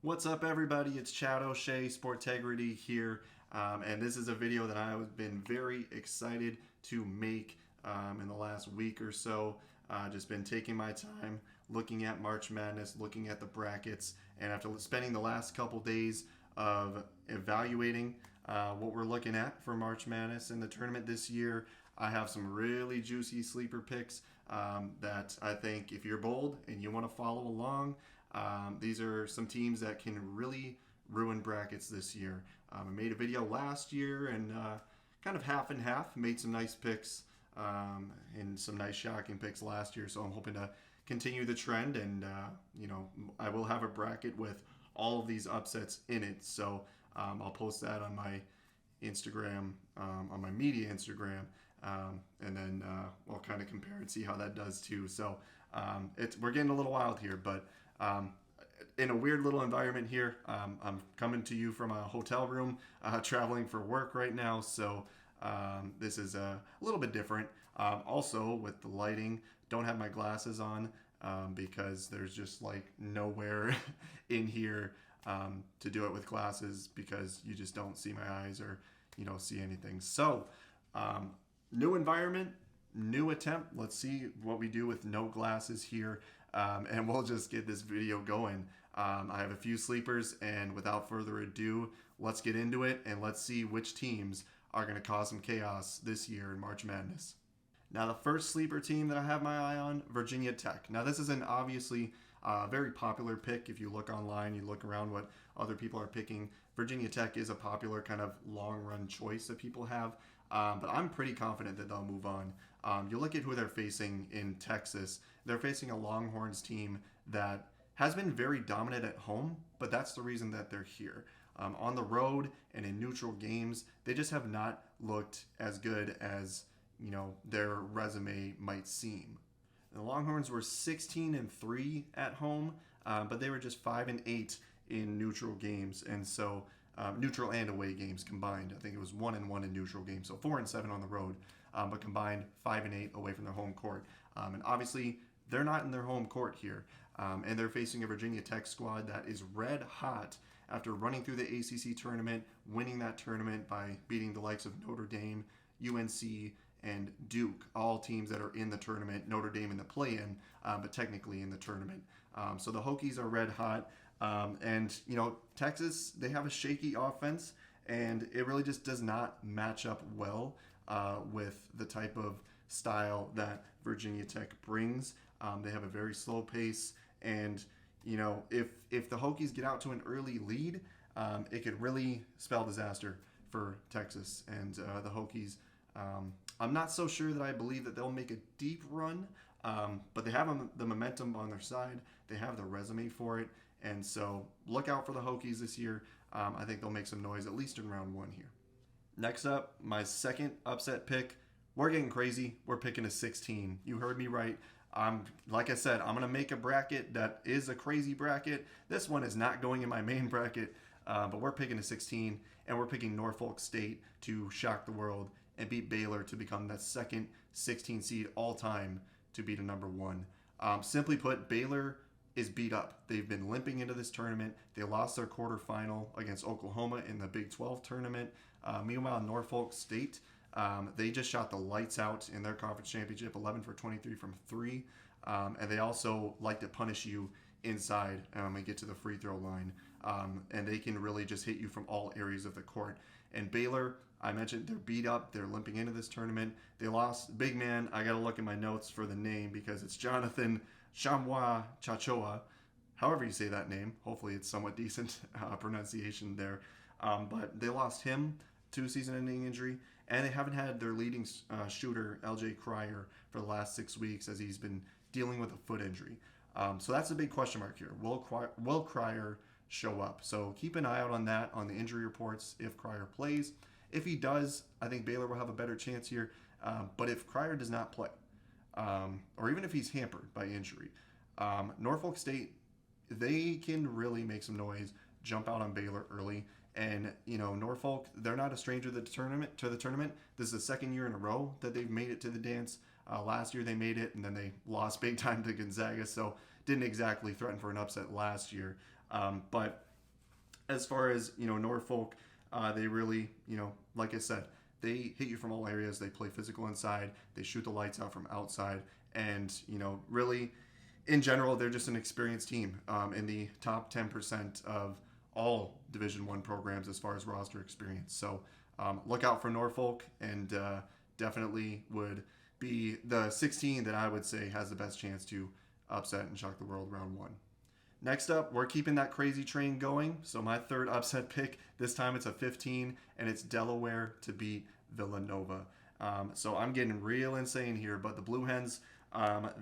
What's up, everybody? It's Chad O'Shea, Sportegrity here, and this is a video that I've been very excited to make in the last week or so. Just been taking my time looking at March Madness, looking at the brackets, and after spending the last couple days of evaluating what we're looking at for March Madness in the tournament this year, I have some really juicy sleeper picks that I think if you're bold and you want to follow along, these are some teams that can really ruin brackets this year. I made a video last year and kind of half and half, made some nice picks and some nice shocking picks last year. So I'm hoping to continue the trend, and I will have a bracket with all of these upsets in it. So I'll post that on my Instagram, on my media Instagram, and then we'll kind of compare and see how that does too. So we're getting a little wild here, but in a weird little environment here. I'm coming to you from a hotel room, traveling for work right now, so this is a little bit different. Also, with the lighting, don't have my glasses on because there's just like nowhere in here to do it with glasses because you just don't see my eyes or see anything. So new environment, new attempt. Let's see what we do with no glasses here. And we'll just get this video going. I have a few sleepers, and without further ado, let's get into it and let's see which teams are going to cause some chaos this year in March Madness. Now, the first sleeper team that I have my eye on, Virginia Tech. Now, this is an obviously very popular pick. If you look online, you look around what other people are picking, Virginia Tech is a popular kind of long-run choice that people have. But I'm pretty confident that they'll move on. You look at who they're facing in Texas. They're facing a Longhorns team that has been very dominant at home, but that's the reason that they're here. On the road and in neutral games, they just have not looked as good as their resume might seem. The Longhorns were 16-3 at home, but they were just 5-8 in neutral games, and so neutral and away games combined. I think it was 1-1 in neutral games, so 4-7 on the road, but combined 5-8 away from their home court. And obviously, they're not in their home court here, and they're facing a Virginia Tech squad that is red hot after running through the ACC tournament, winning that tournament by beating the likes of Notre Dame, UNC, and Duke, all teams that are in the tournament. Notre Dame in the play-in, but technically in the tournament. So the Hokies are red hot. And Texas, they have a shaky offense, and it really just does not match up well with the type of style that Virginia Tech brings. They have a very slow pace, and if the Hokies get out to an early lead, it could really spell disaster for Texas and the Hokies. I'm not so sure that I believe that they'll make a deep run, but they have the momentum on their side. They have the resume for it. And so look out for the Hokies this year. I think they'll make some noise, at least in round one here. Next up, my second upset pick. We're getting crazy. We're picking a 16. You heard me right. Like I said, I'm going to make a bracket that is a crazy bracket. This one is not going in my main bracket, but we're picking a 16, and we're picking Norfolk State to shock the world and beat Baylor to become the second 16 seed all time to beat a number one. Simply put, Baylor is beat up. They've been limping into this tournament. They lost their quarterfinal against Oklahoma in the Big 12 tournament. Meanwhile, Norfolk State, they just shot the lights out in their conference championship, 11 for 23 from three. And they also like to punish you inside and get to the free throw line. And they can really just hit you from all areas of the court. And Baylor, I mentioned, they're beat up. They're limping into this tournament. They lost big man. I got to look at my notes for the name because it's Jonathan Chamois Chachoa, however you say that name. Hopefully it's somewhat decent pronunciation there. But they lost him to season-ending injury, and they haven't had their leading shooter, LJ Cryer, for the last 6 weeks as he's been dealing with a foot injury. So that's a big question mark here. Will Cryer show up? So keep an eye out on that, on the injury reports, if Cryer plays. If he does, I think Baylor will have a better chance here. But if Cryer does not play, or even if he's hampered by injury, Norfolk State, they can really make some noise, jump out on Baylor early. And Norfolk, they're not a stranger to the tournament. This is the second year in a row that they've made it to the dance. Last year they made it, and then they lost big time to Gonzaga, so didn't exactly threaten for an upset last year. But As far as Norfolk, they really like I said, they hit you from all areas. They play physical inside. They shoot the lights out from outside, and really, in general, they're just an experienced team in the top 10% of all Division One programs as far as roster experience. So look out for Norfolk, and definitely would be the 16 that I would say has the best chance to upset and shock the world round one. Next up, we're keeping that crazy train going. So my third upset pick, this time it's a 15, and it's Delaware to beat Villanova. So I'm getting real insane here, but the Blue Hens,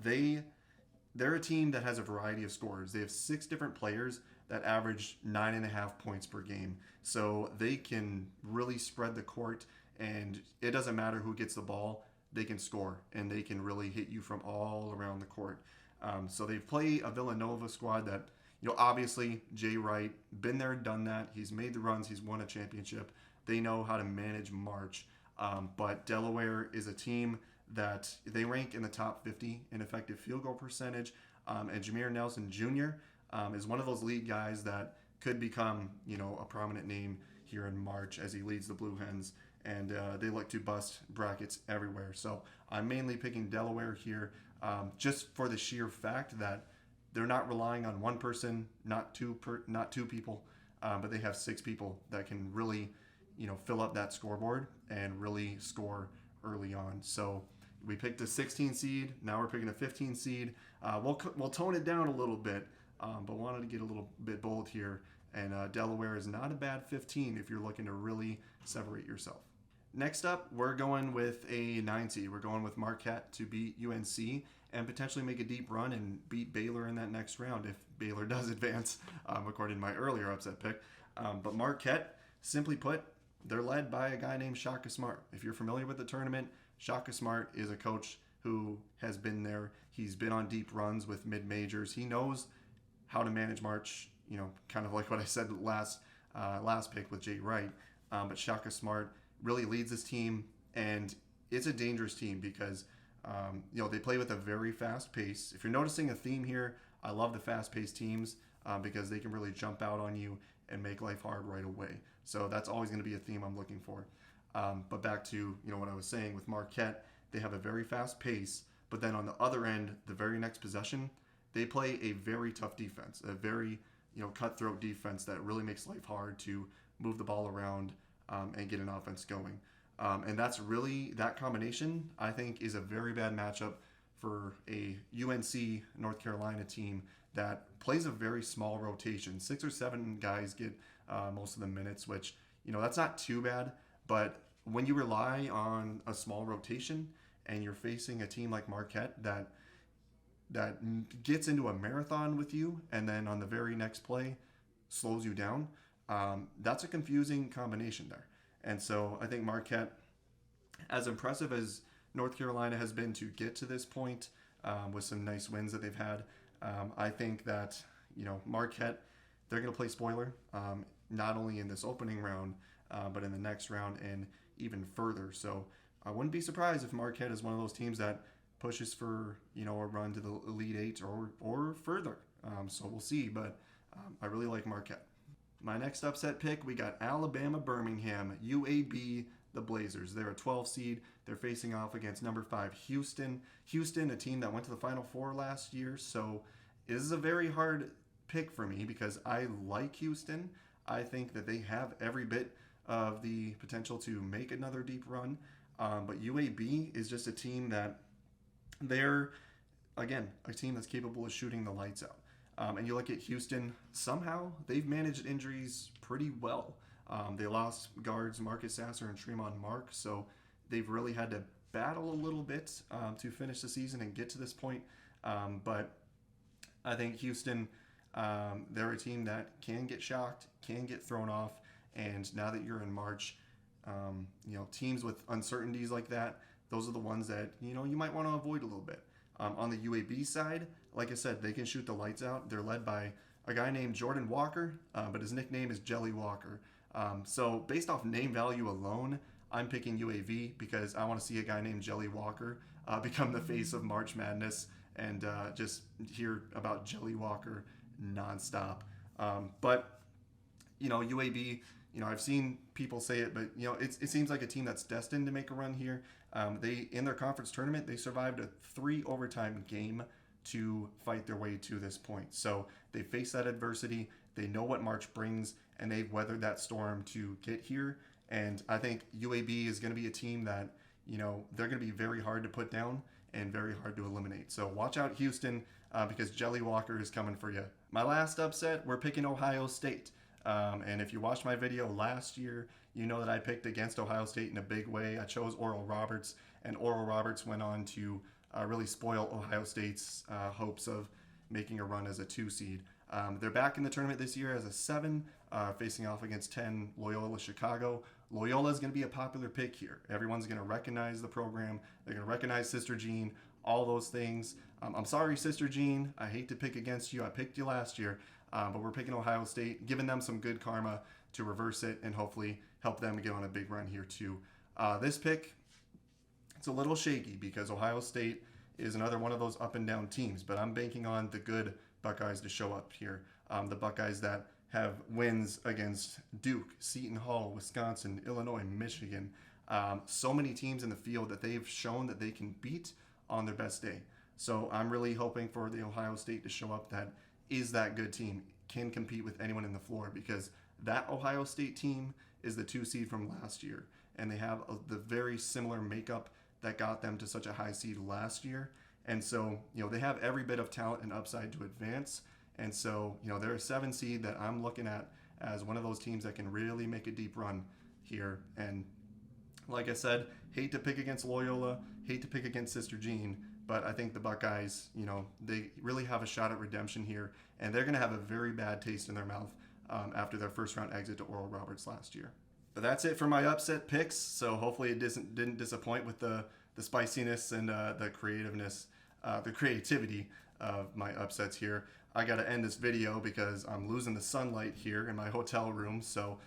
they're a team that has a variety of scorers. They have 6 different players that average 9.5 points per game. So they can really spread the court, and it doesn't matter who gets the ball, they can score, and they can really hit you from all around the court. So they play a Villanova squad that, obviously Jay Wright, been there, done that. He's made the runs. He's won a championship. They know how to manage March. But Delaware is a team that they rank in the top 50 in effective field goal percentage. And Jameer Nelson Jr. Is one of those lead guys that could become, a prominent name here in March as he leads the Blue Hens. And they look to bust brackets everywhere. So I'm mainly picking Delaware here. Just for the sheer fact that they're not relying on one person, not two people, but they have 6 people that can really, fill up that scoreboard and really score early on. So we picked a 16 seed. Now we're picking a 15 seed. We'll tone it down a little bit, but wanted to get a little bit bold here. And Delaware is not a bad 15 if you're looking to really separate yourself. Next up, we're going with a 9 seed. We're going with Marquette to beat UNC and potentially make a deep run and beat Baylor in that next round if Baylor does advance, according to my earlier upset pick. But Marquette, simply put, they're led by a guy named Shaka Smart. If you're familiar with the tournament, Shaka Smart is a coach who has been there. He's been on deep runs with mid-majors. He knows how to manage March, kind of like what I said last pick with Jay Wright. But Shaka Smart really leads this team, and it's a dangerous team because they play with a very fast pace. If you're noticing a theme here, I love the fast-paced teams because they can really jump out on you and make life hard right away. So that's always going to be a theme I'm looking for. But back to what I was saying with Marquette, they have a very fast pace, but then on the other end, the very next possession, they play a very tough defense, a very cutthroat defense that really makes life hard to move the ball around and get an offense going. And that's really, that combination, I think, is a very bad matchup for a UNC North Carolina team that plays a very small rotation. 6 or 7 guys get most of the minutes, which, that's not too bad. But when you rely on a small rotation and you're facing a team like Marquette that gets into a marathon with you and then on the very next play slows you down, that's a confusing combination there. And so I think Marquette, as impressive as North Carolina has been to get to this point with some nice wins that they've had, I think that, Marquette, they're going to play spoiler, not only in this opening round, but in the next round and even further. So I wouldn't be surprised if Marquette is one of those teams that pushes for, a run to the Elite Eight or further. So we'll see, but I really like Marquette. My next upset pick, we got Alabama Birmingham, UAB, the Blazers. They're a 12 seed. They're facing off against number 5 Houston. Houston, a team that went to the Final Four last year. So this is a very hard pick for me because I like Houston. I think that they have every bit of the potential to make another deep run. But UAB is just a team that they're, again, a team that's capable of shooting the lights out. And you look at Houston, somehow they've managed injuries pretty well. They lost guards Marcus Sasser and Tremont Mark, so they've really had to battle a little bit to finish the season and get to this point. But I think Houston, they're a team that can get shocked, can get thrown off, and now that you're in March, teams with uncertainties like that, those are the ones that, you might want to avoid a little bit. On the UAB side, like I said, they can shoot the lights out. They're led by a guy named Jordan Walker, but his nickname is Jelly Walker. So based off name value alone, I'm picking UAV because I want to see a guy named Jelly Walker become the face of March Madness and just hear about Jelly Walker nonstop. But UAB, I've seen people say it, but it seems like a team that's destined to make a run here. They in their conference tournament, they survived a 3 overtime game to fight their way to this point. So they face that adversity. They know what March brings, and they've weathered that storm to get here. And I think UAB is going to be a team that, they're going to be very hard to put down and very hard to eliminate. So watch out, Houston, because Jelly Walker is coming for you. My last upset, we're picking Ohio State. And if you watched my video last year, you know that I picked against Ohio State in a big way. I chose Oral Roberts, and Oral Roberts went on to really spoil Ohio State's hopes of making a run as a 2 seed. They're back in the tournament this year as a 7, facing off against 10 Loyola Chicago. Loyola is going to be a popular pick here. Everyone's going to recognize the program. They're going to recognize Sister Jean, all those things. I'm sorry, Sister Jean. I hate to pick against you. I picked you last year, but we're picking Ohio State, giving them some good karma to reverse it and hopefully help them get on a big run here too. This pick, it's a little shaky because Ohio State is another one of those up and down teams, but I'm banking on the good Buckeyes to show up here. The Buckeyes that have wins against Duke, Seton Hall, Wisconsin, Illinois, Michigan. So many teams in the field that they've shown that they can beat on their best day. So I'm really hoping for the Ohio State to show up that is that good team, can compete with anyone in the floor, because that Ohio State team is the 2 seed from last year, and they have the very similar makeup that got them to such a high seed last year. And so, they have every bit of talent and upside to advance. And so, they're a 7 seed that I'm looking at as one of those teams that can really make a deep run here. And like I said, hate to pick against Loyola, hate to pick against Sister Jean, but I think the Buckeyes, they really have a shot at redemption here, and they're going to have a very bad taste in their mouth after their first round exit to Oral Roberts last year. But that's it for my upset picks. So hopefully it didn't disappoint with the spiciness and the creativeness, the creativity of my upsets here. I got to end this video because I'm losing the sunlight here in my hotel room. So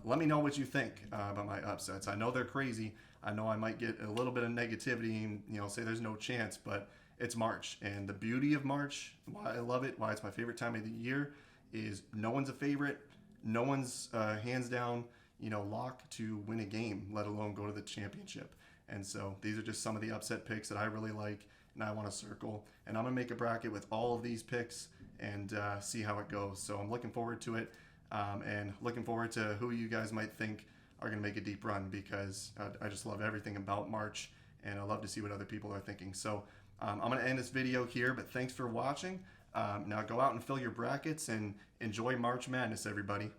let me know what you think about my upsets. I know they're crazy. I know I might get a little bit of negativity and say there's no chance, but it's March, and the beauty of March, why I love it, why it's my favorite time of the year, is no one's a favorite, no one's hands down lock to win a game, let alone go to the championship. And so these are just some of the upset picks that I really like and I want to circle. And I'm going to make a bracket with all of these picks and see how it goes. So I'm looking forward to it and looking forward to who you guys might think are going to make a deep run, because I just love everything about March and I love to see what other people are thinking. So I'm going to end this video here, but thanks for watching. Now go out and fill your brackets and enjoy March Madness, everybody.